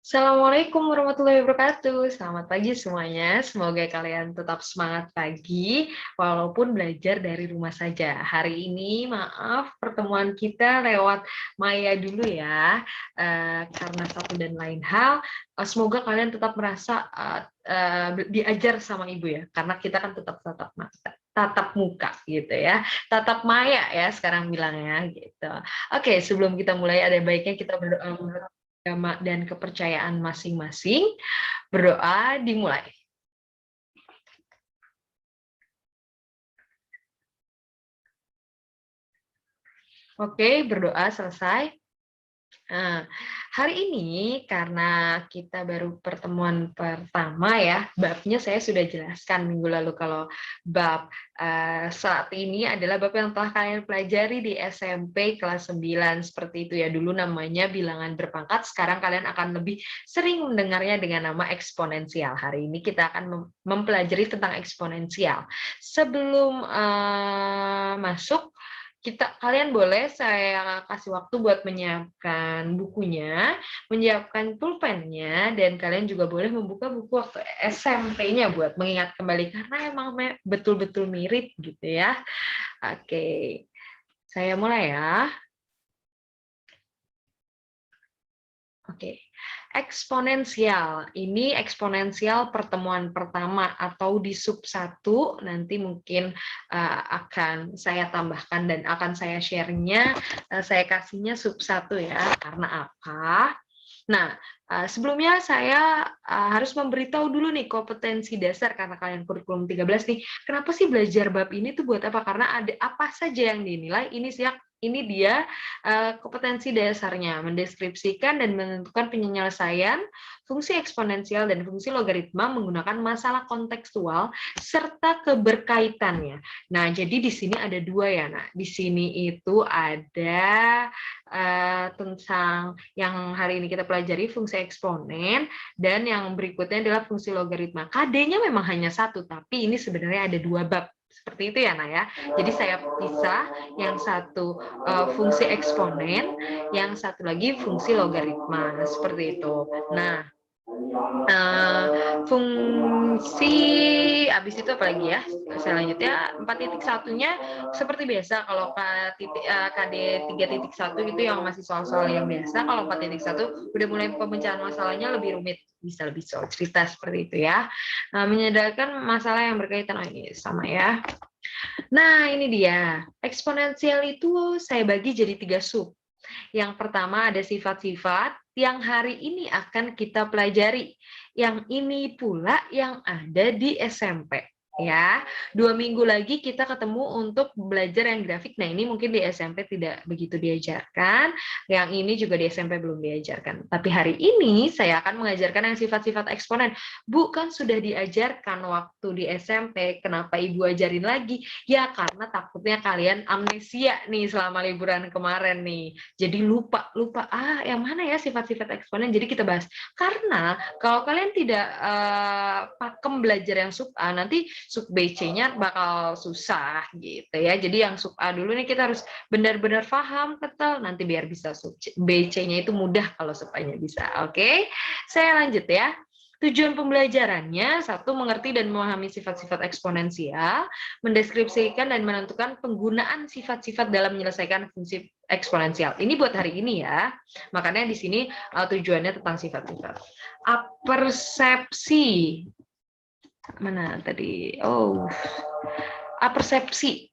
Assalamualaikum warahmatullahi wabarakatuh. Selamat pagi semuanya. Semoga kalian tetap semangat pagi walaupun belajar dari rumah saja. Hari ini maaf pertemuan kita lewat Maya dulu ya. Karena satu dan lain hal, semoga kalian tetap merasa diajar sama ibu ya. Karena kita kan tetap tatap muka gitu ya. Tatap Maya ya sekarang bilangnya gitu. Oke, sebelum kita mulai ada baiknya kita berdoa agama dan kepercayaan masing-masing. Berdoa dimulai. Oke, berdoa selesai. Nah, hari ini karena kita baru pertemuan pertama ya, babnya saya sudah jelaskan minggu lalu kalau bab saat ini adalah bab yang telah kalian pelajari di SMP kelas 9 seperti itu ya. Dulu namanya bilangan berpangkat, sekarang kalian akan lebih sering mendengarnya dengan nama eksponensial. Hari ini kita akan mempelajari tentang eksponensial. Sebelum masuk kalian boleh saya kasih waktu buat menyiapkan bukunya, menyiapkan pulpennya, dan kalian juga boleh membuka buku waktu SMP-nya buat mengingat kembali karena emang betul-betul mirip gitu ya. Oke, saya mulai ya. Oke, eksponensial. Ini eksponensial pertemuan pertama atau di sub 1, nanti mungkin akan saya tambahkan dan akan saya share-nya, saya kasihnya sub 1 ya. Karena apa? Nah, sebelumnya saya harus memberitahu dulu nih kompetensi dasar karena kalian kurikulum 13 nih. Kenapa sih belajar bab ini tuh buat apa? Karena ada apa saja yang dinilai, ini dia kompetensi dasarnya, mendeskripsikan dan menentukan penyelesaian fungsi eksponensial dan fungsi logaritma menggunakan masalah kontekstual serta keberkaitannya. Nah, jadi di sini ada dua ya. Nah, di sini itu ada tentang yang hari ini kita pelajari fungsi eksponen, dan yang berikutnya adalah fungsi logaritma. KD-nya memang hanya satu, tapi ini sebenarnya ada dua bab. Seperti itu ya, Nah ya. Jadi saya pisah, yang satu fungsi eksponen, yang satu lagi fungsi logaritma. Seperti itu. Nah, fungsi habis itu apa lagi ya, saya lanjut ya. 4.1-nya seperti biasa, kalau KD 3.1 itu yang masih soal-soal yang biasa. Kalau 4.1 udah mulai pemecahan masalahnya lebih rumit, bisa lebih soal cerita seperti itu ya. Menyadarkan masalah yang berkaitan, ini sama ya. Nah, ini dia. Eksponensial itu saya bagi jadi 3 sub. Yang pertama ada sifat-sifat yang hari ini akan kita pelajari. Yang ini pula yang ada di SMP. Ya, 2 minggu lagi kita ketemu untuk belajar yang grafik. Nah, ini mungkin di SMP tidak begitu diajarkan, yang ini juga di SMP belum diajarkan. Tapi hari ini saya akan mengajarkan yang sifat-sifat eksponen. Bu, kan sudah diajarkan waktu di SMP, kenapa Ibu ajarin lagi? Ya, karena takutnya kalian amnesia nih selama liburan kemarin nih. Jadi lupa yang mana ya sifat-sifat eksponen. Jadi kita bahas. Karena kalau kalian tidak pakem belajar yang sub A, nanti sub BC-nya bakal susah gitu ya. Jadi yang sub A dulu nih kita harus benar-benar paham, ketel, nanti biar bisa sub BC-nya itu mudah kalau sub A-nya bisa. Oke, saya lanjut ya. Tujuan pembelajarannya, satu, mengerti dan memahami sifat-sifat eksponensial, mendeskripsikan dan menentukan penggunaan sifat-sifat dalam menyelesaikan fungsi eksponensial. Ini buat hari ini ya. Makanya di sini tujuannya tentang sifat-sifat. Apersepsi. Mana tadi? Apersepsi.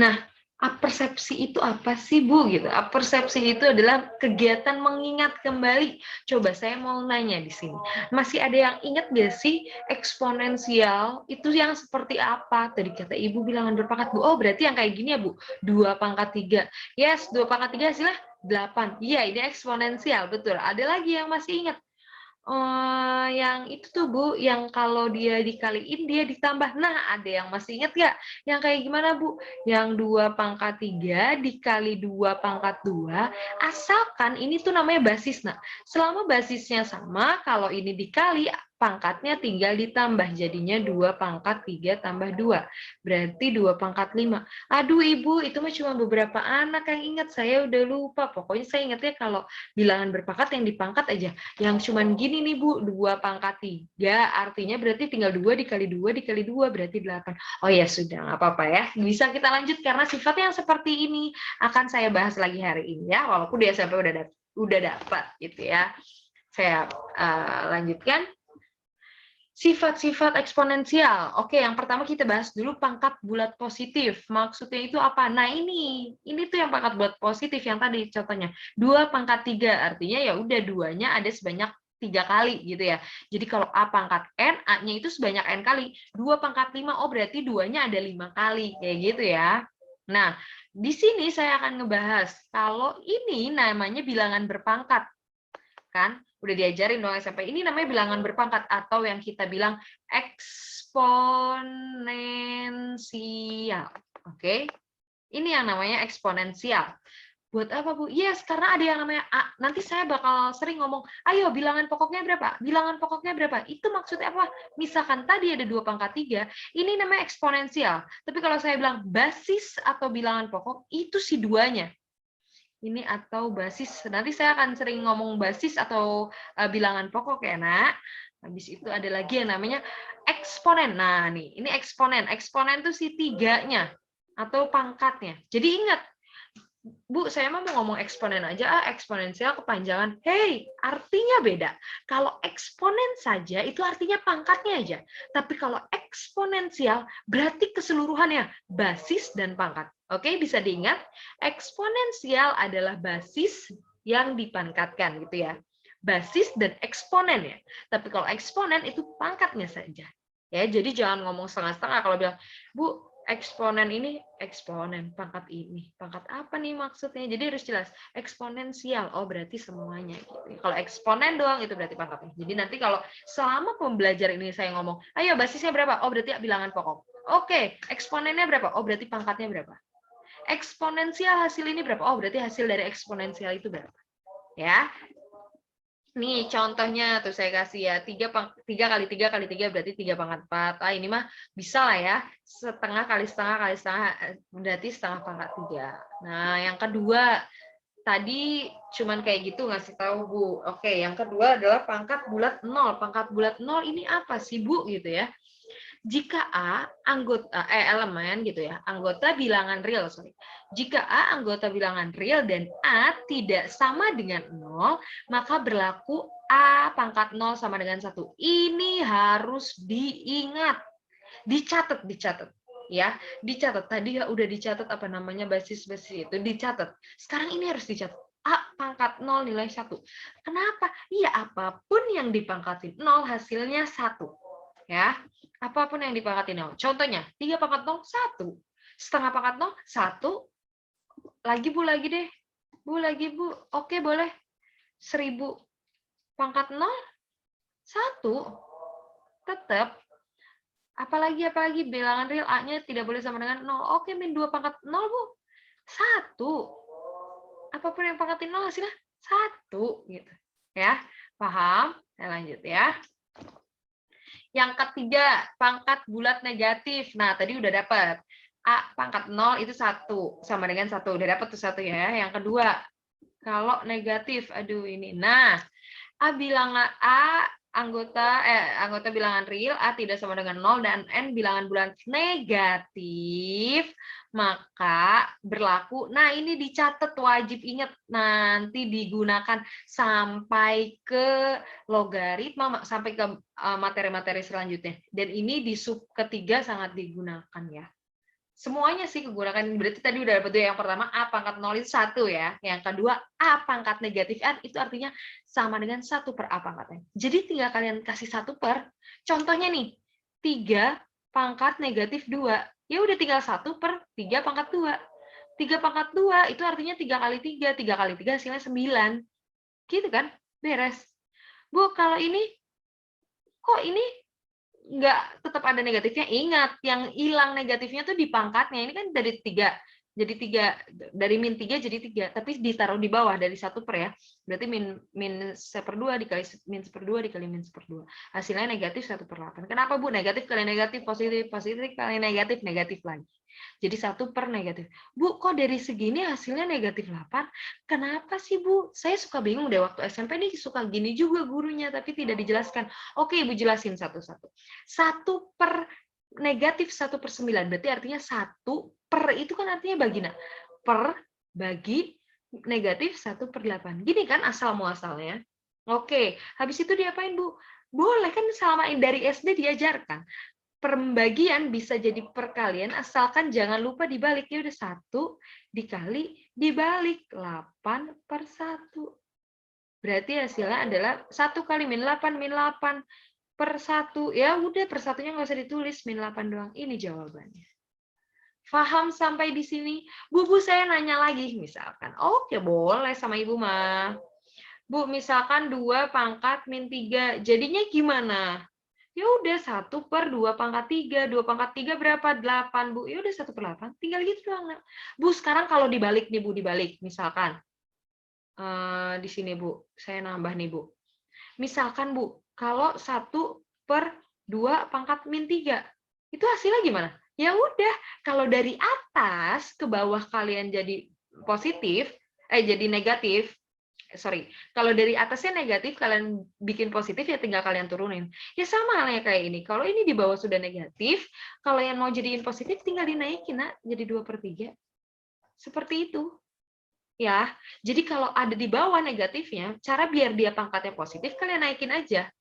Nah, apersepsi itu apa sih, Bu? Gitu. Apersepsi itu adalah kegiatan mengingat kembali. Coba saya mau nanya di sini. Masih ada yang ingat nggak sih eksponensial itu yang seperti apa? Tadi kata Ibu bilangan berpangkat, Bu. Oh, berarti yang kayak gini ya, Bu. 2/3. Yes, 2/3 hasilnya 8. Iya, ini eksponensial, betul. Ada lagi yang masih ingat? Yang itu tuh, Bu, yang kalau dia dikaliin dia ditambah. Nah, ada yang masih ingat nggak? Yang kayak gimana, Bu? Yang 2/3 dikali 2/2, asalkan ini tuh namanya basis. Nah, selama basisnya sama, kalau ini dikali, pangkatnya tinggal ditambah, jadinya 2 pangkat 3 tambah 2. Berarti 2 pangkat 5. Aduh Ibu, itu mah cuma beberapa anak yang ingat, saya udah lupa. Pokoknya saya ingatnya kalau bilangan berpangkat yang dipangkat aja. Yang cuman gini nih Bu, 2 pangkat 3, artinya berarti tinggal 2 dikali 2 dikali 2, berarti 8. Oh ya sudah, nggak apa-apa ya. Bisa kita lanjut, karena sifatnya yang seperti ini akan saya bahas lagi hari ini ya, walaupun di SMP udah dapat gitu ya. Saya lanjutkan. Sifat-sifat eksponensial. Oke, yang pertama kita bahas dulu pangkat bulat positif. Maksudnya itu apa? Nah, ini tuh yang pangkat bulat positif yang tadi contohnya. 2 pangkat 3, artinya ya udah 2-nya ada sebanyak 3 kali gitu ya. Jadi kalau A pangkat N, A-nya itu sebanyak N kali. 2 pangkat 5, oh berarti 2-nya ada 5 kali. Kayak gitu ya. Nah, di sini saya akan ngebahas kalau ini namanya bilangan berpangkat. Kan? Udah diajarin dong SMP. Ini namanya bilangan berpangkat atau yang kita bilang eksponensial. Oke? Ini yang namanya eksponensial. Buat apa, Bu? Yes, karena ada yang namanya A. Nanti saya bakal sering ngomong, ayo bilangan pokoknya berapa? Bilangan pokoknya berapa? Itu maksudnya apa? Misalkan tadi ada 2 pangkat 3, ini namanya eksponensial. Tapi kalau saya bilang basis atau bilangan pokok, itu si duanya. Ini atau basis, nanti saya akan sering ngomong basis atau bilangan pokok ya nak. Habis itu ada lagi yang namanya eksponen. Nah nih, ini eksponen. Eksponen itu si tiganya atau pangkatnya. Jadi ingat, Bu, saya mau ngomong eksponen aja, eksponensial kepanjangan. Hey, artinya beda. Kalau eksponen saja, itu artinya pangkatnya aja. Tapi kalau eksponensial, berarti keseluruhannya, basis dan pangkat. Oke, bisa diingat, eksponensial adalah basis yang dipangkatkan, gitu ya. Basis dan eksponen ya. Tapi kalau eksponen itu pangkatnya saja. Ya, jadi jangan ngomong setengah-setengah kalau bilang, Bu, eksponen ini, eksponen, pangkat ini. Pangkat apa nih maksudnya? Jadi harus jelas. Eksponensial, oh berarti semuanya. Gitu. Kalau eksponen doang, itu berarti pangkatnya. Jadi nanti kalau selama pembelajar ini saya ngomong, ayo basisnya berapa? Oh berarti bilangan pokok. Oke, eksponennya berapa? Oh berarti pangkatnya berapa? Eksponensial hasil ini berapa? Oh berarti hasil dari eksponensial itu berapa? Ya. Nih contohnya tuh saya kasih ya, 3 kali 3 kali 3 berarti 3 pangkat 4. Ah, ini mah bisa lah ya, setengah kali setengah berarti setengah pangkat 3. Nah yang kedua, tadi cuman kayak gitu ngasih tahu Bu. Oke, yang kedua adalah pangkat bulat 0. Pangkat bulat 0 ini apa sih Bu gitu ya. Jika A anggota elemen gitu ya, anggota bilangan real, sorry. Jika A anggota bilangan real dan A tidak sama dengan 0, maka berlaku A pangkat 0 sama dengan 1. Ini harus diingat. Dicatat ya. Dicatat. Tadi ya udah dicatat apa namanya basis-basis itu, dicatat. Sekarang ini harus dicatat. A pangkat 0 nilai 1. Kenapa? Iya, apapun yang dipangkatin 0 hasilnya 1. Ya. Apapun yang dipangkatin 0. Contohnya, 3 pangkat 0, 1. Setengah pangkat 0, 1. Lagi Bu, lagi deh. Bu, lagi Bu. Oke, boleh. 1000 pangkat 0, 1. Tetap. Apalagi bilangan real A-nya tidak boleh sama dengan 0. Oke, min 2 pangkat 0, Bu. 1. Apapun yang pangkatin 0 hasilnya 1. Gitu. Ya, paham? Saya lanjut ya. Yang ketiga, pangkat bulat negatif. Nah, tadi udah dapat. A pangkat 0 itu 1. Sama dengan 1. Udah dapat tuh 1 ya. Yang kedua, kalau negatif, aduh ini. Nah, A bilangan A anggota bilangan real, A tidak sama dengan 0, dan N bilangan bulat negatif, maka berlaku, nah ini dicatat, wajib ingat, nanti digunakan sampai ke logaritma, sampai ke materi-materi selanjutnya. Dan ini di sub ketiga sangat digunakan ya. Semuanya sih digunakan, berarti tadi udah dapat yang pertama A pangkat 0 itu 1 ya. Yang kedua A pangkat negatif N itu artinya sama dengan 1 per A pangkat N. Jadi tinggal kalian kasih 1 per, contohnya nih, 3 pangkat negatif 2. Ya udah tinggal 1 per 3 pangkat 2. 3 pangkat 2 itu artinya 3 kali 3. 3 kali 3 hasilnya 9. Gitu kan? Beres. Bu, kalau ini, kok ini nggak tetap ada negatifnya? Ingat, yang hilang negatifnya tuh di pangkatnya. Ini kan dari 3. jadi 3, dari min 3 jadi 3, tapi ditaruh di bawah dari 1 per ya. Berarti min 1/2 dikali min 1/2 dikali min 1/2. Hasilnya negatif 1/8. Kenapa Bu? Negatif kali negatif positif, positif kali negatif, negatif lagi. Jadi 1 per negatif. Bu, kok dari segini hasilnya negatif 8? Kenapa sih Bu? Saya suka bingung deh, waktu SMP nih suka gini juga gurunya, tapi tidak dijelaskan. Oke, Ibu jelasin satu-satu. 1 per negatif 1/9, berarti artinya 1 per itu kan artinya bagi, nah, per bagi negatif 1/8. Gini kan asal muasalnya. Oke, habis itu diapain Bu? Boleh kan selama dari SD diajarkan. Pembagian bisa jadi perkalian asalkan jangan lupa dibalik. Ya udah 1 dikali dibalik 8/1. Berarti hasilnya adalah 1 kali min 8 per 1. Ya udah per satunya nggak usah ditulis, min 8 doang. Ini jawabannya. Paham sampai di sini? Bu, saya nanya lagi misalkan. Oke, boleh sama Ibu mah. Bu, misalkan 2 pangkat min 3. Jadinya gimana? Ya udah 1 per 2 pangkat 3. 2 pangkat 3 berapa? 8, Bu. Ya udah 1/8. Tinggal gitu doang, Nak. Bu, sekarang kalau dibalik nih, Bu, dibalik. Misalkan di sini, Bu. Saya nambah nih, Bu. Misalkan, Bu, kalau 1 per 2 pangkat min 3. Itu hasilnya gimana? Ya udah, kalau dari atas ke bawah kalian jadi positif, jadi negatif, kalau dari atasnya negatif, kalian bikin positif, ya tinggal kalian turunin. Ya sama halnya kayak ini. Kalau ini di bawah sudah negatif, kalau yang mau jadiin positif, tinggal dinaikin, Nak, jadi 2/3. Seperti itu. Ya, jadi kalau ada di bawah negatifnya, cara biar dia pangkatnya positif, kalian naikin aja.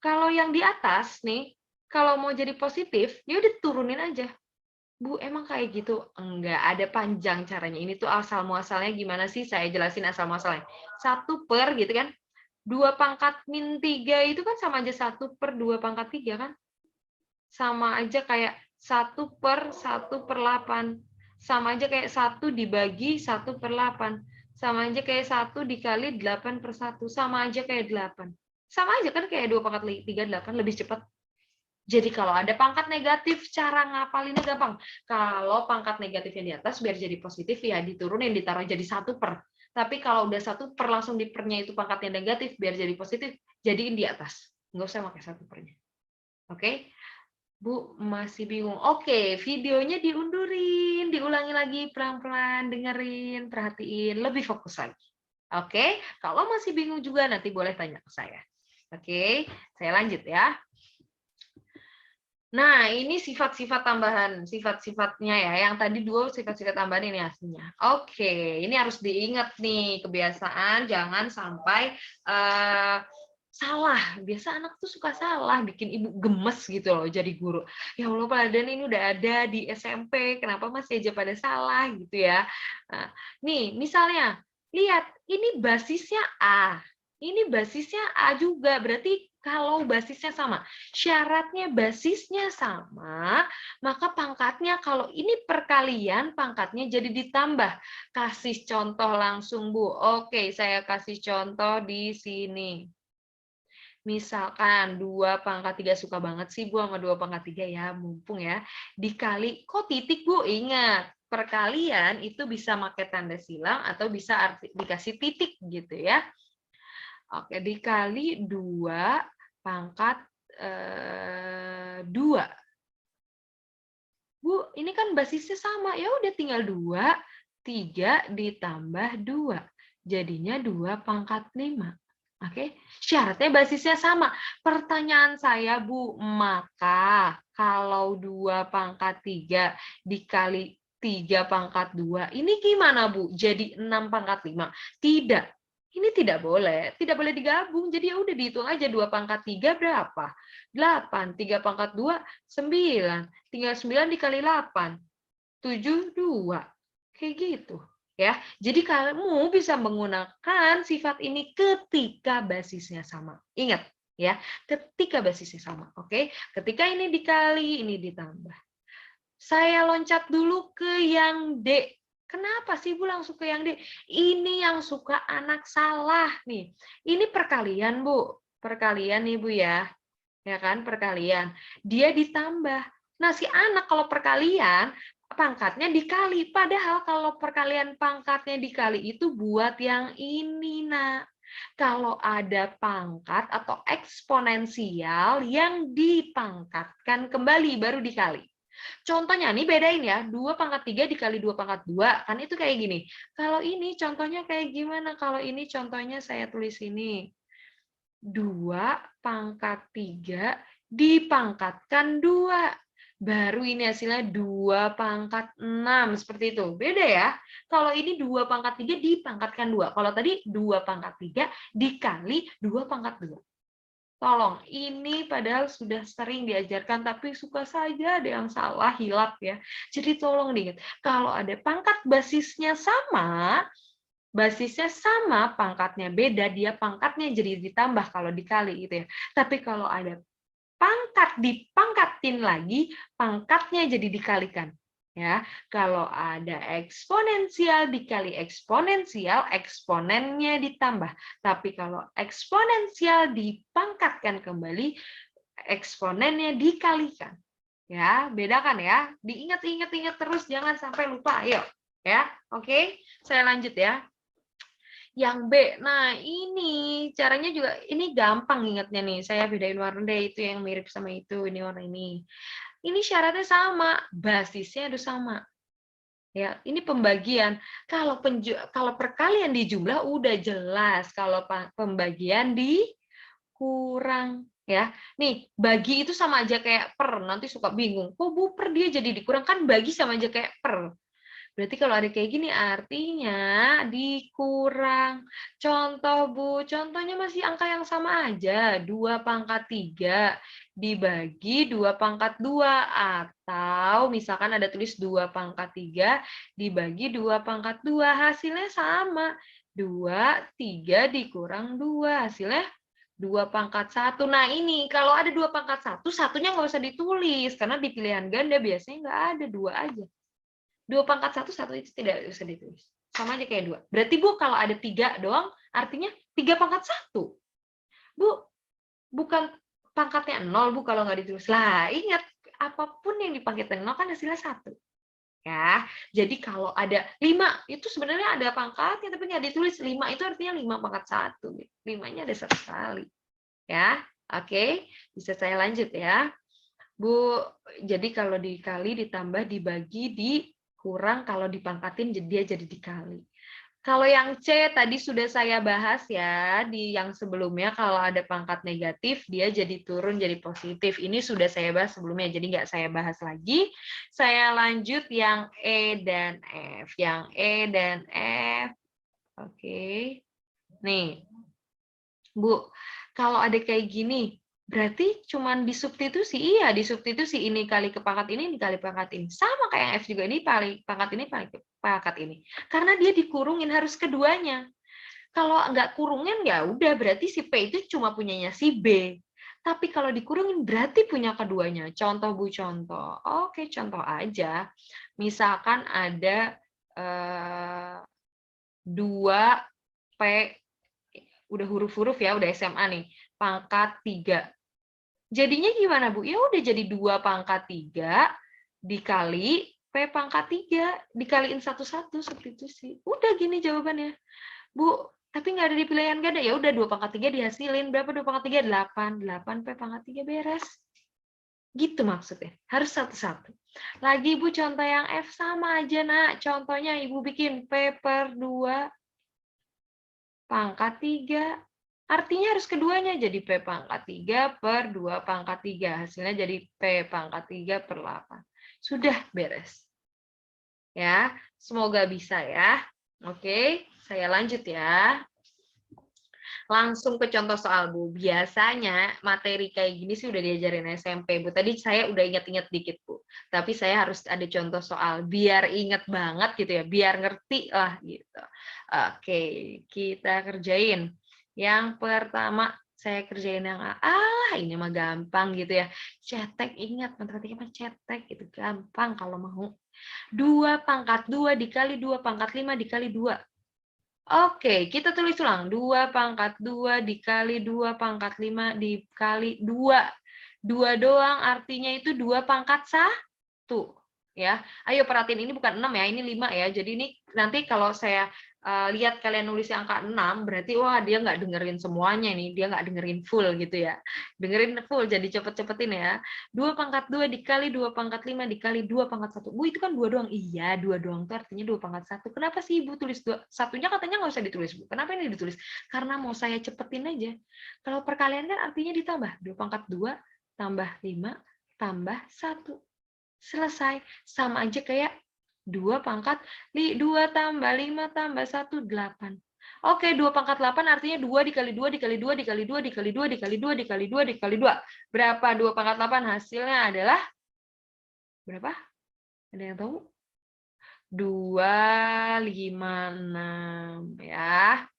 Kalau yang di atas nih, kalau mau jadi positif, ya udah turunin aja. Bu, emang kayak gitu? Enggak, ada panjang caranya. Ini tuh asal muasalnya gimana sih? Saya jelasin asal muasalnya. 1 per gitu kan. 2 pangkat min 3 itu kan sama aja 1 per 2 pangkat 3 kan? Sama aja kayak 1 per 1/8. Sama aja kayak 1 dibagi 1/8. Sama aja kayak 1 dikali 8/1. Sama aja kayak 8. Sama aja kan kayak 2 pangkat 3, 8, lebih cepat. Jadi kalau ada pangkat negatif, cara ngapalinnya gampang. Kalau pangkat negatifnya di atas, biar jadi positif, ya diturunin, ditaruh jadi 1 per. Tapi kalau udah 1 per, langsung di pernya itu pangkatnya negatif, biar jadi positif, jadiin di atas. Nggak usah pakai 1 pernya. Oke? Bu, masih bingung. Oke, videonya diundurin, diulangi lagi pelan-pelan, dengerin, perhatiin, lebih fokus lagi. Oke? Kalau masih bingung juga, nanti boleh tanya ke saya. Oke? Saya lanjut ya. Nah, ini sifat-sifat tambahan, sifat-sifatnya ya. Yang tadi 2 sifat-sifat tambahan ini aslinya. Oke, ini harus diingat nih, kebiasaan jangan sampai salah. Biasa anak tuh suka salah, bikin ibu gemes gitu loh jadi guru. Ya Allah, padahal ini udah ada di SMP, kenapa masih aja pada salah gitu ya. Nah, nih, misalnya, lihat, ini basisnya A. Ini basisnya A juga, berarti kalau basisnya sama, syaratnya basisnya sama, maka pangkatnya kalau ini perkalian, pangkatnya jadi ditambah. Kasih contoh langsung, Bu. Oke, saya kasih contoh di sini. Misalkan 2 pangkat 3, suka banget sih Bu sama 2 pangkat 3 ya, mumpung ya. Dikali, kok titik Bu? Ingat, perkalian itu bisa pakai tanda silang atau bisa dikasih titik gitu ya. Oke, dikali 2 pangkat 2. Bu, ini kan basisnya sama. Ya udah tinggal 2, 3 ditambah 2. Jadinya 2 pangkat 5. Oke, syaratnya basisnya sama. Pertanyaan saya, Bu, maka kalau 2 pangkat 3 dikali 3 pangkat 2, ini gimana, Bu? Jadi 6 pangkat 5? Tidak. Ini tidak boleh digabung. Jadi ya udah dihitung aja 2 pangkat 3 berapa? 8, 3 pangkat 2, 9. Tinggal 9 dikali 8. 7, 2. Kayak gitu. Ya, jadi kamu bisa menggunakan sifat ini ketika basisnya sama. Ingat, ya, ketika basisnya sama. Oke, ketika ini dikali, ini ditambah. Saya loncat dulu ke yang D. Kenapa sih Bu langsung ke yang D? Ini yang suka anak salah nih. Ini perkalian Bu, perkalian nih Bu ya. Ya kan, perkalian. Dia ditambah. Nah, si anak kalau perkalian pangkatnya dikali. Padahal kalau perkalian pangkatnya dikali itu buat yang ini, nak. Kalau ada pangkat atau eksponensial yang dipangkatkan kembali, baru dikali. Contohnya nih bedain ya, 2 pangkat 3 dikali 2 pangkat 2, kan itu kayak gini. Kalau ini contohnya kayak gimana? Kalau ini contohnya saya tulis ini. 2 pangkat 3 dipangkatkan 2. Baru ini hasilnya 2 pangkat 6, seperti itu. Beda ya. Kalau ini 2 pangkat 3 dipangkatkan 2. Kalau tadi 2 pangkat 3 dikali 2 pangkat 2. Tolong, ini padahal sudah sering diajarkan, tapi suka saja ada yang salah, hilap ya. Jadi tolong diingat, kalau ada pangkat basisnya sama, pangkatnya beda, dia pangkatnya jadi ditambah kalau dikali gitu ya. Tapi kalau ada pangkat dipangkatin lagi, pangkatnya jadi dikalikan. Ya, kalau ada eksponensial dikali eksponensial, eksponennya ditambah. Tapi kalau eksponensial dipangkatkan kembali, eksponennya dikalikan. Ya, bedakan ya. Diingat-ingat terus, jangan sampai lupa. Ayo, ya. Oke, saya lanjut ya. Yang B, nah ini caranya juga, ini gampang ingatnya nih. Saya bedain warna deh, itu yang mirip sama itu, ini warna ini. Ini syaratnya sama, basisnya harus sama. Ya, ini pembagian. Kalau perkalian di jumlah udah jelas, kalau pembagian dikurang ya. Nih, bagi itu sama aja kayak per. Nanti suka bingung, kok Bu per dia jadi dikurang, kan bagi sama aja kayak per. Berarti kalau ada kayak gini artinya dikurang. Contoh Bu, contohnya masih angka yang sama aja. 2 pangkat 3 dibagi 2 pangkat 2. Atau misalkan ada tulis 2 pangkat 3 dibagi 2 pangkat 2. Hasilnya sama. 2, 3 dikurang 2. Hasilnya 2 pangkat 1. Nah ini, kalau ada 2 pangkat 1, satunya nggak usah ditulis. Karena di pilihan ganda biasanya nggak ada, 2 aja. 2 pangkat 1, 1 itu tidak usah ditulis. Sama aja kayak 2. Berarti Bu, kalau ada 3 doang, artinya 3 pangkat 1. Bu, bukan pangkatnya 0, Bu, kalau nggak ditulis. Lah, ingat, apapun yang dipangkatkan 0 kan hasilnya 1. Ya, jadi kalau ada 5, itu sebenarnya ada pangkatnya, tapi nggak ditulis. 5 itu artinya 5 pangkat 1. 5-nya ada 1 kali. Ya, oke. Bisa saya lanjut ya. Bu, jadi kalau dikali, ditambah, dibagi, dikurang, kalau dipangkatin dia jadi dikali. Kalau yang C tadi sudah saya bahas ya, di yang sebelumnya kalau ada pangkat negatif, dia jadi turun jadi positif. Ini sudah saya bahas sebelumnya, jadi nggak saya bahas lagi. Saya lanjut yang E dan F. Yang E dan F. Oke. Nih, Bu, kalau ada kayak gini, berarti cuman disubstitusi. Iya, disubstitusi ini kali ke pangkat ini dikali pangkat ini. Sama kayak yang F juga, ini pangkat ini pangkat ini. Karena dia dikurungin harus keduanya. Kalau nggak kurungin ya udah, berarti si P itu cuma punyanya si B. Tapi kalau dikurungin berarti punya keduanya. Contoh Bu, contoh. Oke, contoh aja. Misalkan ada 2P, udah huruf-huruf ya, udah SMA nih, pangkat 3. Jadinya gimana, Bu? Ya udah jadi 2 pangkat 3 dikali P pangkat 3, dikaliin satu-satu, seperti itu sih. Udah gini jawabannya. Bu, tapi nggak ada di pilihan ganda, ya udah 2 pangkat 3 dihasilin. Berapa 2 pangkat 3? 8. 8 P pangkat 3 beres. Gitu maksudnya. Harus satu-satu. Lagi Bu, contoh yang F sama aja, Nak. Contohnya Ibu bikin P per 2 pangkat 3. Artinya harus keduanya, jadi P pangkat 3 per 2 pangkat 3. Hasilnya jadi P pangkat 3 per 8. Sudah beres. Ya, semoga bisa ya. Oke, saya lanjut ya. Langsung ke contoh soal, Bu. Biasanya materi kayak gini sih udah diajarin SMP, Bu. Tadi saya udah ingat-ingat dikit, Bu. Tapi saya harus ada contoh soal, biar inget banget gitu ya, biar ngerti lah gitu. Oke, kita kerjain. Yang pertama, saya kerjain yang ini mah gampang gitu ya. Cetek, ingat, matematika mah cetek gitu. Gampang kalau mau. 2 pangkat 2 dikali 2 pangkat 5 dikali 2. Oke, kita tulis ulang. 2 pangkat 2 dikali 2 pangkat 5 dikali 2. 2 doang artinya itu 2 pangkat 1. ya. Ayo perhatiin, ini bukan 6 ya, ini 5 ya. Jadi ini nanti kalau saya lihat kalian nulis angka 6, berarti wah dia nggak dengerin semuanya nih, dia nggak dengerin full gitu ya. Dengerin full, jadi cepet-cepetin ya. 2 pangkat 2 dikali 2 pangkat 5 dikali 2 pangkat 1. Bu, itu kan 2 doang. Iya, 2 doang itu artinya 2 pangkat 1. Kenapa sih Ibu tulis 2? Satunya katanya nggak usah ditulis, Bu. Kenapa ini ditulis? Karena mau saya cepetin aja. Kalau perkalian kan artinya ditambah. 2 pangkat 2 tambah 5 tambah 1. Selesai. Sama aja kayak 2 pangkat 2 tambah 5 tambah 1, 8. Oke, 2 pangkat 8 artinya 2 dikali 2 dikali 2 dikali 2 dikali 2 dikali 2 dikali 2 dikali 2. Berapa 2 pangkat 8? Hasilnya adalah berapa? Ada yang tahu? 256 ya.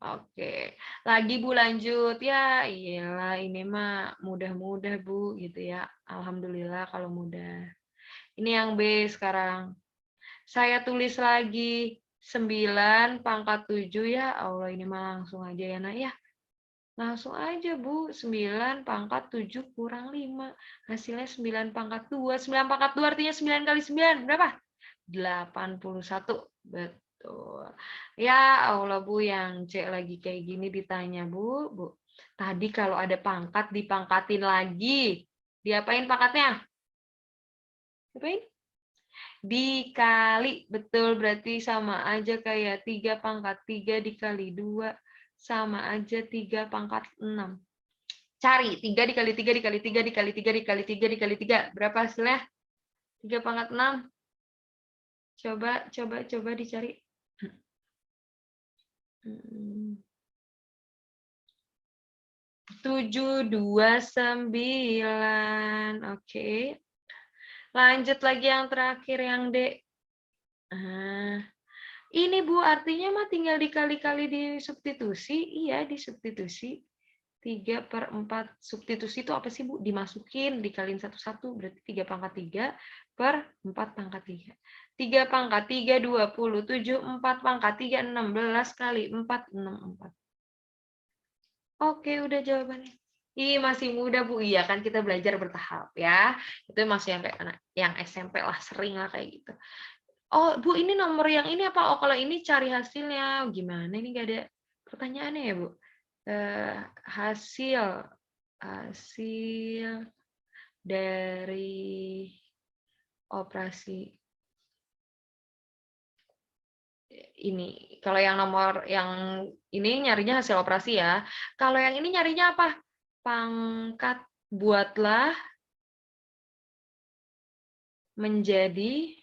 Oke. Lagi Bu lanjut. Ya, iyalah ini mah mudah-mudah Bu gitu ya. Alhamdulillah kalau mudah. Ini yang B sekarang. Saya tulis lagi 9 pangkat 7 ya. Allah, ini mah langsung aja ya, Nak ya. Langsung aja, Bu. 9 pangkat 7 kurang 5. Hasilnya 9 pangkat 2. 9 pangkat 2 artinya 9 kali 9. Berapa? 81. Betul. Ya Allah, Bu. Yang C lagi kayak gini ditanya, Bu. Bu. Tadi kalau ada pangkat, dipangkatin lagi. Diapain pangkatnya? Diapain? Dikali, betul, berarti sama aja kayak 3 pangkat 3 dikali 2, sama aja 3 pangkat 6. Cari, 3 dikali 3 dikali 3 dikali 3 dikali 3 dikali 3. Berapa hasilnya? 3 pangkat 6. Coba dicari. 729. Oke. Lanjut lagi yang terakhir, yang D. Ini Bu, artinya mah tinggal dikali-kali di substitusi. Iya, di substitusi. 3/4 substitusi itu apa sih Bu? Dimasukin, dikaliin satu-satu, berarti 3 pangkat 3 per 4 pangkat 3. 3 pangkat 3, 27, 4 pangkat 3, 16 kali 4, 64. Oke, udah jawabannya. Ih, masih muda Bu. Iya kan kita belajar bertahap ya. Itu masih yang kayak anak yang SMP lah, sering lah kayak gitu. Oh, Bu, ini nomor yang ini apa? Oh, kalau ini cari hasilnya. Gimana? Ini nggak ada pertanyaannya ya, Bu? Hasil dari operasi ini. Kalau yang nomor yang ini nyarinya hasil operasi ya. Kalau yang ini nyarinya apa? Pangkat buatlah menjadi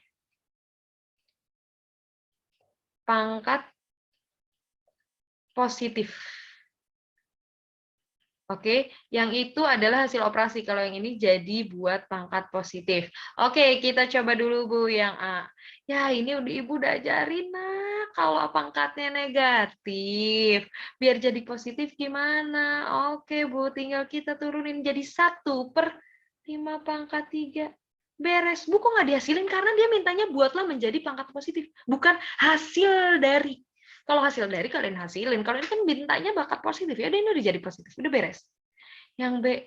pangkat positif. Oke, yang itu adalah hasil operasi. Kalau yang ini jadi buat pangkat positif. Oke, kita coba dulu Bu yang A. Ya, ini Ibu udah ajarin, nah. Kalau pangkatnya negatif, biar jadi positif gimana? Oke Bu, tinggal kita turunin jadi 1/5 pangkat 3. Beres. Bu, kok nggak dihasilin? Karena dia mintanya buatlah menjadi pangkat positif. Bukan hasil dari. Kalau hasil dari kalian hasilin. Kalau ini kan mintanya bakat positif. Ya udah, ini udah jadi positif. Udah beres. Yang B,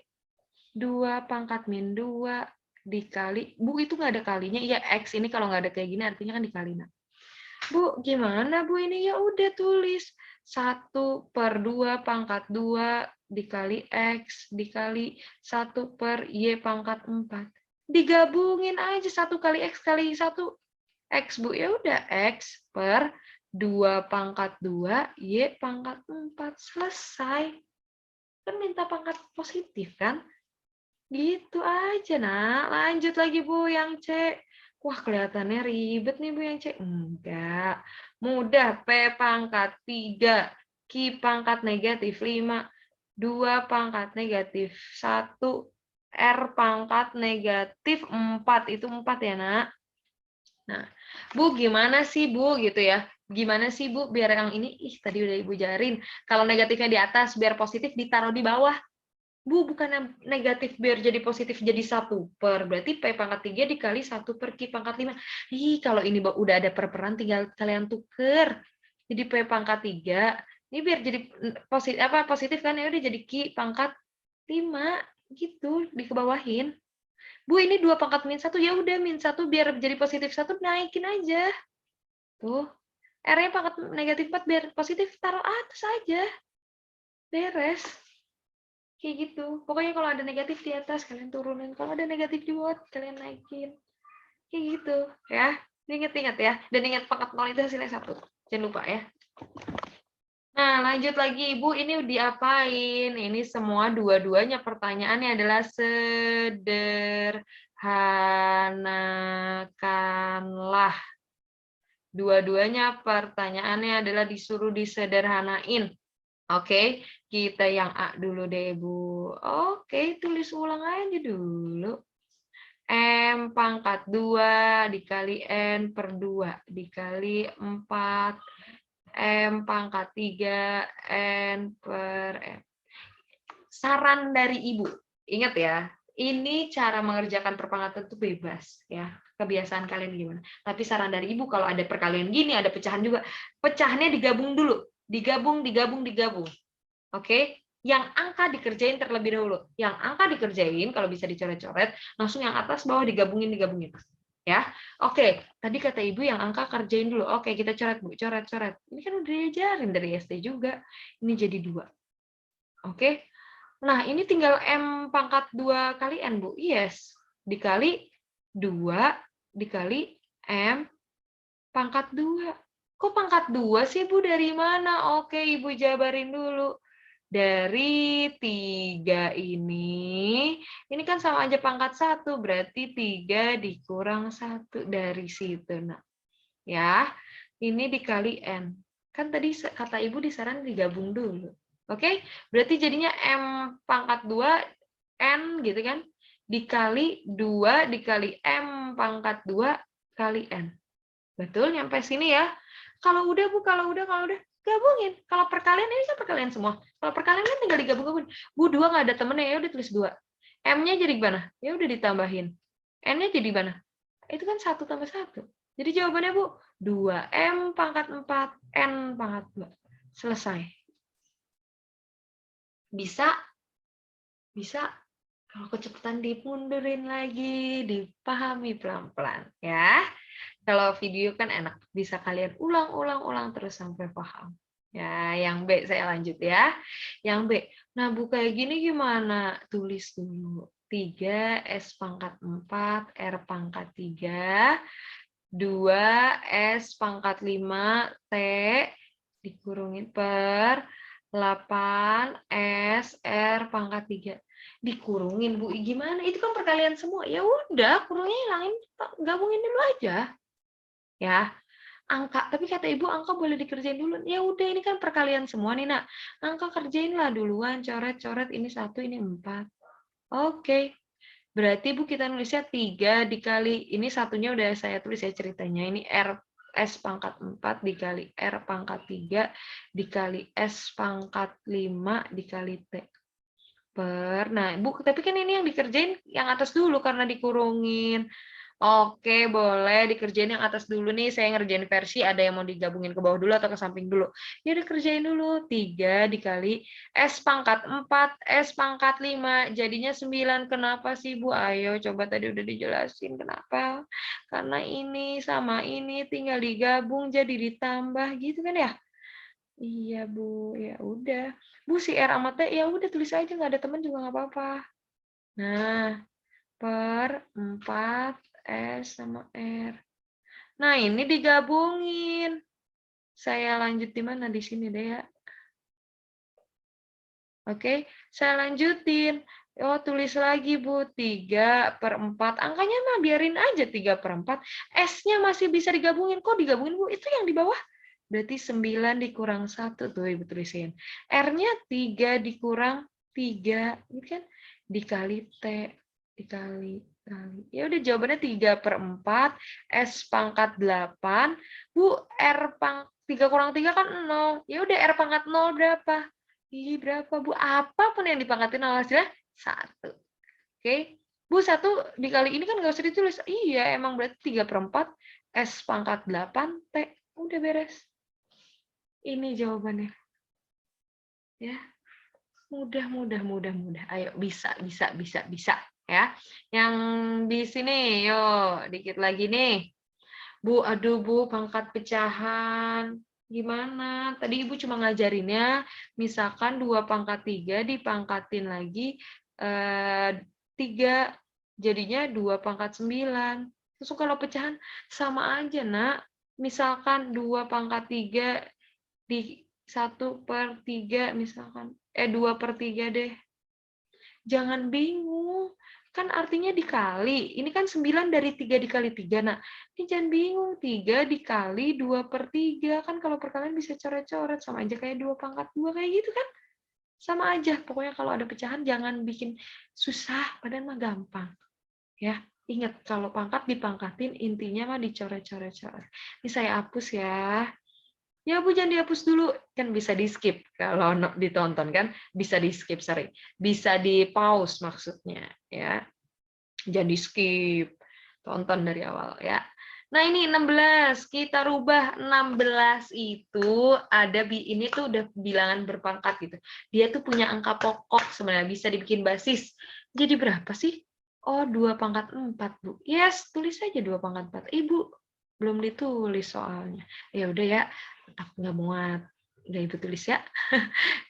2 pangkat min 2 dikali. Bu, itu nggak ada kalinya. Iya, X ini kalau nggak ada kayak gini artinya kan dikali. Nah. Bu, gimana Bu ini? Ya udah tulis. 1/2 pangkat 2 dikali X dikali 1/Y pangkat 4. Digabungin aja 1 kali X kali 1. X, Bu. Ya udah, X per 2 pangkat 2, Y pangkat 4. Selesai. Kan minta pangkat positif, kan? Gitu aja, nah. Lanjut lagi, Bu, yang C. Wah, kelihatannya ribet nih, Bu, yang C. Enggak. Mudah. P pangkat 3, Q pangkat negatif 5, 2 pangkat negatif 1, R pangkat negatif 4. Itu 4 ya, nak? Nah, Bu, gimana sih, Bu, gitu ya. Gimana sih, Bu, biar yang ini, tadi udah Ibu jarin. Kalau negatifnya di atas, biar positif ditaruh di bawah. Bu, bukan yang negatif biar jadi positif jadi 1 per. Berarti P pangkat 3 dikali 1 per Q pangkat 5. Kalau ini udah ada perperan, tinggal kalian tuker. Jadi P pangkat 3, ini biar jadi positif kan, ya udah jadi Q pangkat 5. Gitu, dikebawahin. Bu, ini 2 pangkat min 1, ya udah min 1 biar jadi positif 1 naikin aja. Tuh, R-nya pangkat negatif 4 biar positif taruh atas aja. Beres. Kayak gitu. Pokoknya kalau ada negatif di atas, kalian turunin. Kalau ada negatif di bawah, kalian naikin. Kayak gitu. Ya. Ingat-ingat ya. Dan ingat pangkat 0 itu hasilnya 1. Jangan lupa ya. Nah, lanjut lagi, Ibu. Ini diapain? Ini semua dua-duanya pertanyaannya adalah sederhanakanlah. Dua-duanya pertanyaannya adalah disuruh disederhanain. Oke, kita yang A dulu deh, Bu. Oke, tulis ulang aja dulu. M pangkat 2 dikali N per 2 dikali 4 M pangkat 3 N per M. Saran dari Ibu, ingat ya, ini cara mengerjakan perpangkatan itu bebas ya. Kebiasaan kalian gimana. Tapi saran dari Ibu, kalau ada perkalian gini, ada pecahan juga, pecahannya digabung dulu. Digabung. Oke? Yang angka dikerjain terlebih dahulu. Yang angka dikerjain, kalau bisa dicoret-coret, langsung yang atas bawah digabungin. Ya. Oke, tadi kata Ibu yang angka kerjain dulu. Oke, kita coret, Bu. Coret. Ini kan udah diajarin dari SD juga. Ini jadi 2. Oke? Nah, ini tinggal M pangkat 2 kali N, Bu. Yes. Dikali 2 dikali M pangkat 2. Kok pangkat 2 sih, Bu? Dari mana? Oke, Ibu jabarin dulu. Dari 3 ini kan sama aja pangkat 1, berarti 3 dikurang 1 dari situ. Nah, ya, ini dikali N. Kan tadi kata Ibu di saran digabung dulu. Oke, berarti jadinya M pangkat 2, N gitu kan, dikali 2 dikali M pangkat 2 kali N. Betul, nyampe sini ya. Kalau udah, Bu, kalau udah, gabungin. Kalau perkalian, ini kan perkalian semua. Kalau perkalian kan tinggal digabung-gabungin. Bu, 2 nggak ada temennya, ya udah tulis 2. M-nya jadi gimana? Ya udah ditambahin. N-nya jadi mana? Itu kan 1 tambah 1. Jadi jawabannya, Bu, 2M pangkat 4, N pangkat 2. Selesai. Bisa? Bisa. Kalau kecepatan dimundurin lagi, dipahami pelan-pelan. Ya. Kalau video kan enak, bisa kalian ulang terus sampai paham. Ya, yang B saya lanjut ya. Yang B. Nah, Bu kayak gini gimana? Tulis dulu. 3 S pangkat 4 R pangkat 3 2 S pangkat 5 T dikurungin per 8 S R pangkat 3 dikurungin, Bu. Gimana? Itu kan perkalian semua. Ya udah, kurungnya hilangin, gabungin dulu aja. Ya, angka, tapi kata Ibu angka boleh dikerjain dulu. Ya udah, ini kan perkalian semua nih, Nak. Angka kerjainlah duluan, coret-coret, ini 1, ini 4. Oke. Berarti Bu kita nulisnya 3 dikali, ini satunya udah saya tulis ya ceritanya. Ini R S pangkat 4 dikali R pangkat 3 dikali S pangkat 5 dikali T. Nah, Bu, tapi kan ini yang dikerjain yang atas dulu karena dikurungin. Oke, boleh dikerjain yang atas dulu nih. Saya ngerjain versi, ada yang mau digabungin ke bawah dulu atau ke samping dulu. Ya udah kerjain dulu. 3 dikali S pangkat 4, S pangkat 5. Jadinya 9. Kenapa sih, Bu? Ayo, coba tadi udah dijelasin kenapa. Karena ini sama ini tinggal digabung jadi ditambah gitu kan ya? Iya, Bu. Ya udah. Bu, si R sama T, ya udah tulis aja. Nggak ada teman juga nggak apa-apa. Nah, per 4 S sama R. Nah, ini digabungin. Saya lanjut di mana? Di sini deh ya. Oke, saya lanjutin. Oh, tulis lagi, Bu. 3 per 4. Angkanya mah biarin aja 3 per 4. S-nya masih bisa digabungin. Kok digabungin, Bu? Itu yang di bawah. Berarti 9 dikurang 1. Tuh, Ibu tulisin. R-nya 3 dikurang 3. Ini kan dikali T. Dikali. Ya udah jawabannya 3 per 4. S pangkat 8. Bu, R 3 kurang 3 kan 0. Ya udah R pangkat 0 berapa? Ih, berapa, Bu? Apapun yang dipangkatin 0 hasilnya 1. Oke. Bu, 1 dikali ini kan nggak usah ditulis. Iya, emang berarti 3 per 4. S pangkat 8. T. Udah beres. Ini jawabannya. Ya. Mudah. Ayo, bisa. ya. Yang di sini, yuk dikit lagi nih. Bu, aduh Bu, pangkat pecahan. Gimana? Tadi Ibu cuma ngajarinnya, misalkan 2/3 dipangkatin lagi 3, jadinya 2/9. Terus kalau pecahan sama aja, Nak. Misalkan 2/3 di 1/3, misalkan 2/3 deh. Jangan bingung. Kan artinya dikali. Ini kan 9 dari 3 dikali 3. Nah, ini jangan bingung. 3 dikali 2/3. Kan kalau perkalian bisa coret-coret. Sama aja kayak 2/2. Kayak gitu kan. Sama aja. Pokoknya kalau ada pecahan jangan bikin susah. Padahal mah gampang. Ya, ingat kalau pangkat dipangkatin, intinya mah dicoret-coret-coret. Ini saya hapus ya. Ya Bu, jangan dihapus dulu, kan bisa di skip kalau ditonton kan, bisa di skip, sorry, bisa di pause maksudnya ya, jangan di skip, tonton dari awal ya. Nah ini 16, kita rubah 16 itu ada ini tuh udah bilangan berpangkat gitu, dia tuh punya angka pokok sebenarnya, bisa dibikin basis. Jadi berapa sih? Oh 2/4 Bu, yes tulis aja 2/4. Ibu belum ditulis soalnya, ya udah ya, aku nggak muat, udah Ibu tulis ya.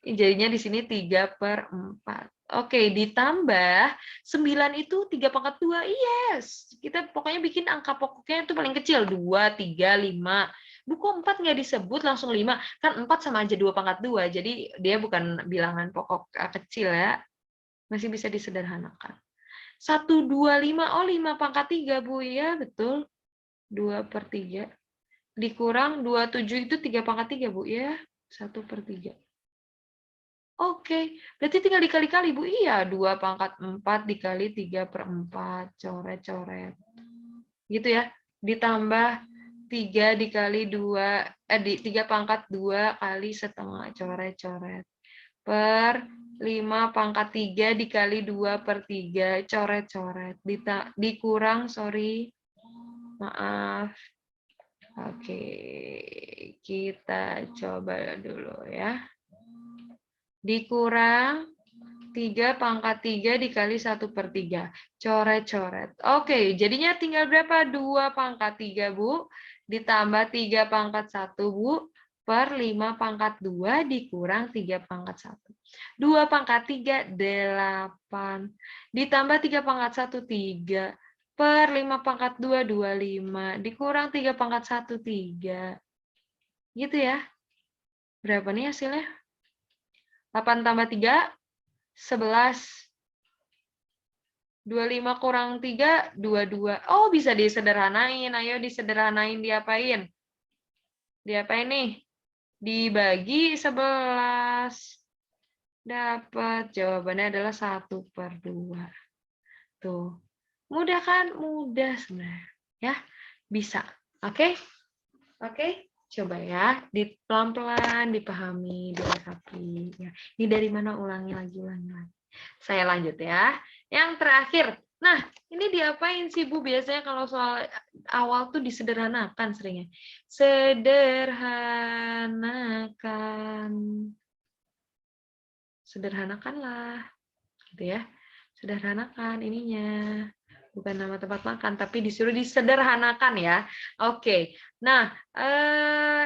Jadinya di sini 3/4. Oke, ditambah 9 itu 3/2. Yes. Kita pokoknya bikin angka pokoknya itu paling kecil. 2, 3, 5. Bu, kok 4 nggak disebut langsung 5? Kan 4 sama aja 2/2. Jadi dia bukan bilangan pokok kecil ya. Masih bisa disederhanakan. 1, 2, 5. Oh, 5/3, Bu. Ya, betul. 2/3. Dikurang 27 itu 3/3, Bu. Ya, 1/3. Oke, berarti tinggal dikali-kali, Bu. Iya, 2/4 dikali 3/4, coret-coret. Gitu ya. Ditambah 3 dikali 2, 3/2 kali setengah, coret-coret. Per 5/3 dikali 2/3, coret-coret. Dikurang, sorry. Maaf. Oke, kita coba dulu ya. Dikurang 3/3 dikali 1/3. Coret-coret. Oke, jadinya tinggal berapa? 2/3, Bu. Ditambah 3/1, Bu. Per 5/2 dikurang 3/1. 2/3, 8. Ditambah 3/1, 3. Per 5/2, 25. Dikurang 3/1, 3. Gitu ya. Berapa nih hasilnya? 8 tambah 3, 11. 25 kurang 3, 22. Oh, bisa disederhanain. Ayo disederhanain, diapain? Diapain nih? Dibagi 11. Dapat. Jawabannya adalah 1/2. Tuh. Mudah kan? Mudah sebenarnya. Ya, bisa. Oke? Oke? Coba ya, pelan-pelan dipahami, diresapi. Ya. Ini dari mana? Ulangi lagi. Saya lanjut ya. Yang terakhir. Nah, ini diapain sih Bu? Biasanya kalau soal awal tuh disederhanakan seringnya. Sederhanakan. Sederhanakanlah. Gitu ya. Sederhanakan ininya. Bukan nama tempat makan, tapi disuruh disederhanakan ya. Oke. Nah,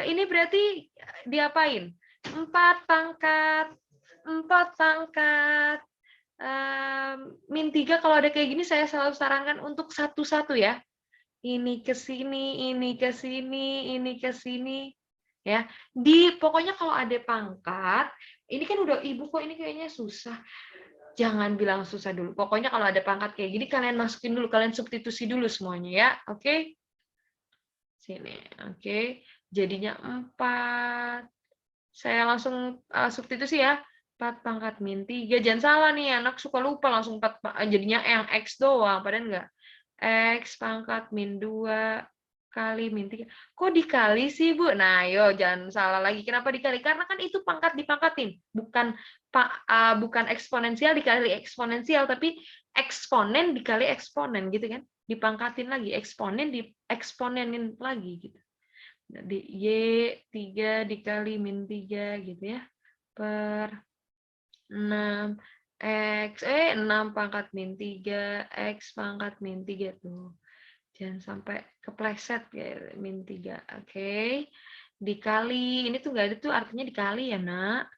ini berarti diapain? 4/4 min 3 kalau ada kayak gini saya selalu sarankan untuk satu-satu ya. Ini ke sini, ini ke sini, ini ke sini. Ya. Pokoknya kalau ada pangkat, ini kan udah Ibu kok ini kayaknya susah. Jangan bilang susah dulu. Pokoknya kalau ada pangkat kayak gini, kalian masukin dulu, kalian substitusi dulu semuanya ya. Oke? Sini. Oke. Jadinya 4. Saya langsung substitusi ya. 4/min3. Jangan salah nih, anak suka lupa langsung 4. Jadinya yang X doang, padahal enggak. X/min2 kali min3. Kok dikali sih, Bu? Nah, yo jangan salah lagi. Kenapa dikali? Karena kan itu pangkat dipangkatin. Bukan eksponensial dikali eksponensial, tapi eksponen dikali eksponen gitu kan. Dipangkatin lagi, eksponen dieksponenin lagi gitu. Jadi Y3 dikali min3 gitu ya. Per 6 X, 6 pangkat min 3, X pangkat min 3 tuh. Jangan sampai kepleset ya, min 3. Oke. Dikali, ini tuh nggak ada tuh artinya dikali ya, nak.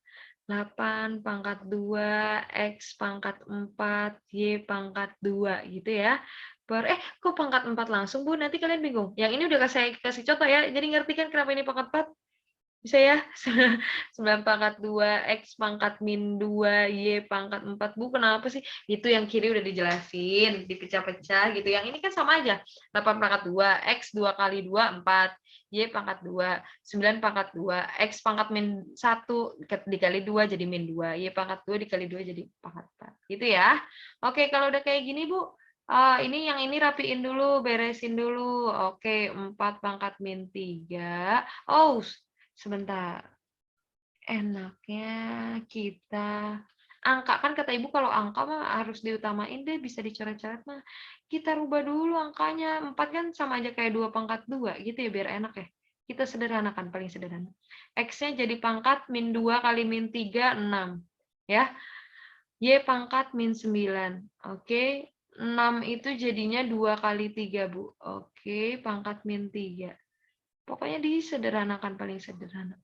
8 pangkat 2, X pangkat 4, Y pangkat 2, gitu ya. Kok pangkat 4 langsung, Bu? Nanti kalian bingung. Yang ini udah saya kasih contoh ya, jadi ngerti kan kenapa ini pangkat 4? Bisa ya? 9 pangkat 2, X pangkat min 2, Y pangkat 4. Bu, kenapa sih? Itu yang kiri udah dijelasin, dipecah-pecah gitu. Yang ini kan sama aja. 8 pangkat 2, X 2 kali 2, 4. Y pangkat 2, 9 pangkat 2, X pangkat min 1 dikali 2 jadi min 2, Y pangkat 2 dikali 2 jadi pangkat 4. Gitu ya. Oke, kalau udah kayak gini, Bu, ini yang ini rapiin dulu, beresin dulu. Oke, 4 pangkat min 3. Oh, sebentar. Enaknya kita angka, kan kata Ibu kalau angka mah harus diutamain deh, bisa dicoret-coret mah. Kita rubah dulu angkanya. 4 kan sama aja kayak 2 pangkat 2 gitu ya, biar enak ya. Kita sederhanakan, paling sederhana. X-nya jadi pangkat min 2 kali min 3, 6. Ya. Y pangkat min 9. Oke. 6 itu jadinya 2 kali 3, Bu. Oke, pangkat min 3. Pokoknya disederhanakan, paling sederhana.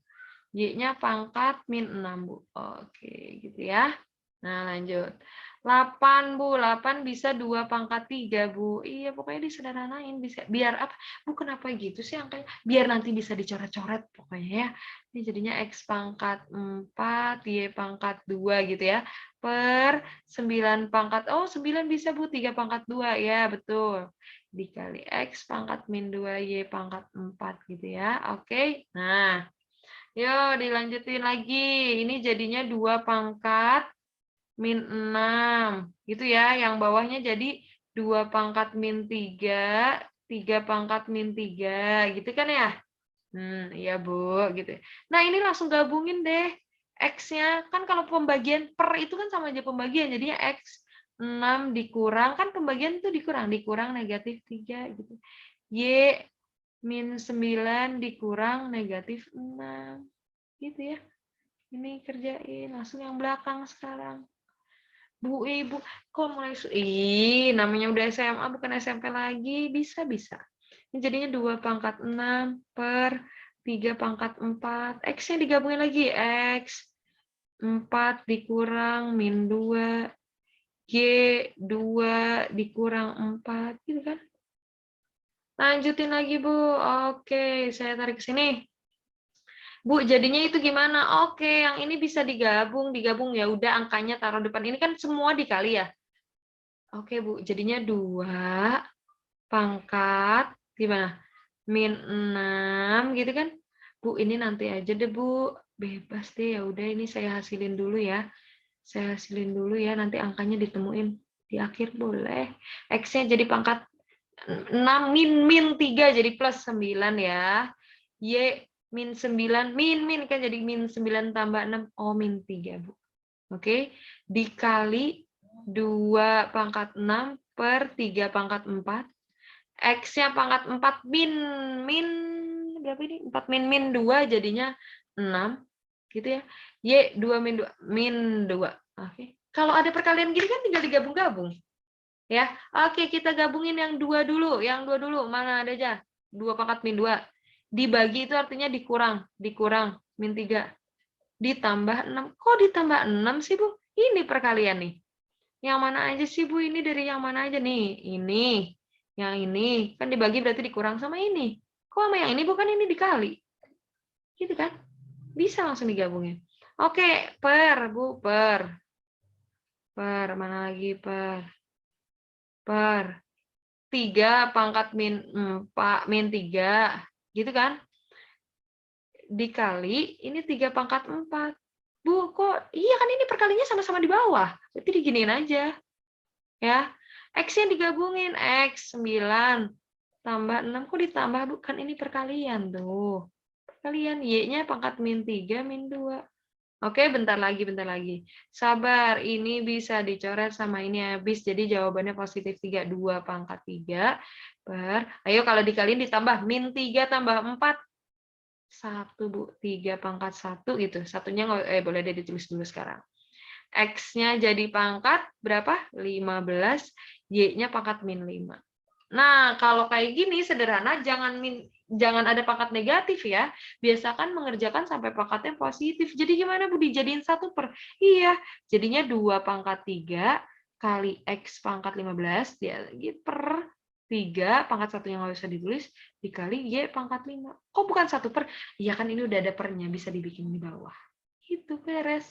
Y-nya pangkat min 6, Bu. Oke, gitu ya. Nah, lanjut. 8, Bu. 8 bisa 2 pangkat 3, Bu. Iya, pokoknya disederhanain. Bisa. Biar apa? Bu, kenapa gitu sih angkanya? Biar nanti bisa dicoret-coret pokoknya ya. Ini jadinya X pangkat 4, Y pangkat 2 gitu ya. Per 9 pangkat. Oh, 9 bisa, Bu. 3 pangkat 2. Ya, betul. Dikali X pangkat min 2, Y pangkat 4 gitu ya. Oke. Nah, yuk dilanjutin lagi. Ini jadinya 2 pangkat min 6. Gitu ya. Yang bawahnya jadi 2 pangkat min 3, 3 pangkat min 3. Gitu kan ya? Iya, Bu. Gitu. Nah, ini langsung gabungin deh. X-nya, kan kalau pembagian per itu kan sama aja pembagian. Jadinya X 6 dikurang, kan pembagian itu dikurang. Dikurang negatif 3. Gitu. Y min 9 dikurang negatif 6. Gitu ya. Ini kerjain. Langsung yang belakang sekarang. Bu, Ibu, kok mulai... namanya udah SMA, bukan SMP lagi. Bisa. Ini jadinya 2 pangkat 6 per 3 pangkat 4. X-nya digabungin lagi. X 4 dikurang min 2. Y 2 dikurang 4. Gitu kan? Lanjutin lagi, Bu. Oke, saya tarik ke sini. Bu, jadinya itu gimana? Oke, yang ini bisa digabung ya udah angkanya taruh depan. Ini kan semua dikali ya. Oke, Bu, jadinya 2 pangkat gimana? Min 6 gitu kan? Bu, ini nanti aja deh, Bu. Bebas deh, ya udah ini saya hasilin dulu ya. Saya hasilin dulu ya, nanti angkanya ditemuin di akhir boleh. X-nya jadi pangkat 6 min 3 jadi plus 9 ya. Y min 9 min kan jadi min 9 tambah 6, oh min 3, Bu. Oke, dikali 2 pangkat 6 per 3 pangkat 4. X-nya pangkat 4 min berapa ini? 4 min 2 jadinya 6 gitu ya. Y 2 min 2. Oke. Kalau ada perkalian gini kan tinggal digabung-gabung. Ya. Oke, kita gabungin yang 2 dulu. Yang 2 dulu. Mana ada aja? 2 pangkat min 2. Dibagi itu artinya dikurang min 3. Ditambah 6. Kok ditambah 6 sih, Bu? Ini perkalian nih. Yang mana aja sih, Bu? Ini dari yang mana aja nih? Ini. Yang ini. Kan dibagi berarti dikurang sama ini. Kok sama yang ini bukan ini dikali? Gitu kan? Bisa langsung digabungin. Oke, per, Bu. Per. Mana lagi per? Per. 3 pangkat min 4, min 3. Gitu kan? Dikali, ini 3 pangkat 4. Bu, kok iya kan ini perkalinya sama-sama di bawah. Berarti diginiin aja. Ya. X-nya digabungin. X 9 tambah 6. Kok ditambah, bukan ini perkalian tuh. Perkalian. Y-nya pangkat min 3, min 2. Oke, bentar lagi. Sabar, ini bisa dicoret sama ini habis. Jadi jawabannya positif 3. 2 pangkat 3 per... Ayo kalau dikaliin ditambah. Min 3 tambah 4. 1, Bu. 3 pangkat 1 gitu. Satunya boleh deh ditulis dulu sekarang. X-nya jadi pangkat berapa? 15, Y-nya pangkat min 5. Nah, kalau kayak gini sederhana, jangan ada pangkat negatif ya. Biasakan mengerjakan sampai pangkatnya positif. Jadi gimana Bu? Dijadiin 1 per? Iya, jadinya 2 pangkat 3 kali X pangkat 15 ya, per 3 pangkat satunya nggak usah ditulis, dikali Y pangkat 5. Kok bukan 1 per? Iya kan ini udah ada pernya, bisa dibikin di bawah. Itu beres.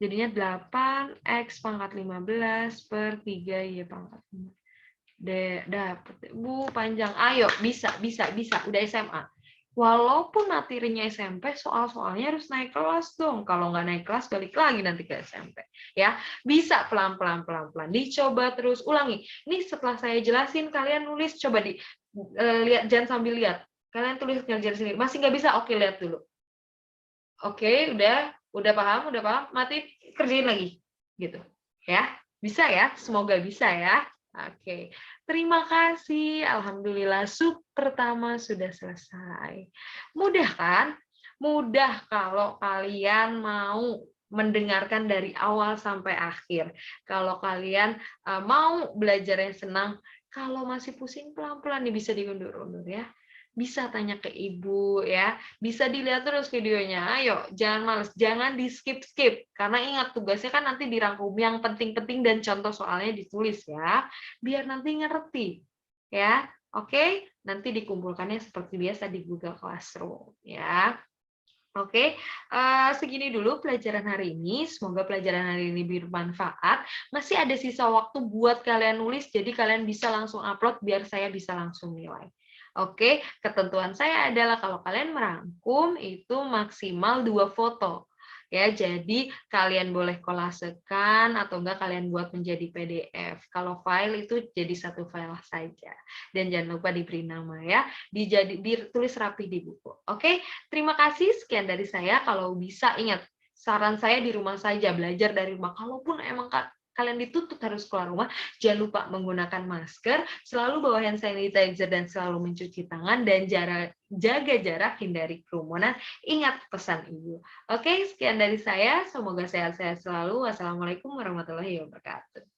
Jadinya 8 X pangkat 15 per 3 Y pangkat 5. Dapet. Bu, panjang. Ayo, bisa. Udah SMA. Walaupun materinya SMP, soal-soalnya harus naik kelas dong. Kalau nggak naik kelas, balik lagi nanti ke SMP. Ya, bisa pelan-pelan. Dicoba terus, ulangi. Ini setelah saya jelasin, kalian nulis, coba lihat, jangan sambil lihat. Kalian tulis ngerjain sendiri. Masih nggak bisa? Oke, lihat dulu. Oke, udah paham? Mati, kerjain lagi. Gitu. Ya, bisa ya? Semoga bisa ya. Oke, terima kasih. Alhamdulillah, sub pertama sudah selesai. Mudah kan? Mudah kalau kalian mau mendengarkan dari awal sampai akhir. Kalau kalian mau belajar yang senang, kalau masih pusing pelan-pelan nih bisa diundur-undur ya. Bisa tanya ke ibu ya, bisa dilihat terus videonya. Ayo, jangan males, jangan di skip-skip. Karena ingat tugasnya kan nanti dirangkum yang penting-penting dan contoh soalnya ditulis ya, biar nanti ngerti. Ya, oke? Nanti dikumpulkannya seperti biasa di Google Classroom ya. Oke, segini dulu pelajaran hari ini. Semoga pelajaran hari ini bermanfaat. Masih ada sisa waktu buat kalian nulis, jadi kalian bisa langsung upload biar saya bisa langsung nilai. Oke, ketentuan saya adalah kalau kalian merangkum itu maksimal 2 foto. Ya, jadi kalian boleh kolasekan atau enggak kalian buat menjadi PDF. Kalau file itu jadi 1 file saja. Dan jangan lupa diberi nama ya. Ditulis rapi di buku. Oke, terima kasih. Sekian dari saya. Kalau bisa ingat, saran saya di rumah saja, belajar dari rumah. Kalaupun emang kalian dituntut harus keluar rumah, jangan lupa menggunakan masker, selalu bawa hand sanitizer dan selalu mencuci tangan, dan jaga jarak, hindari kerumunan. Ingat pesan Ibu. Oke, sekian dari saya. Semoga sehat-sehat selalu. Wassalamualaikum warahmatullahi wabarakatuh.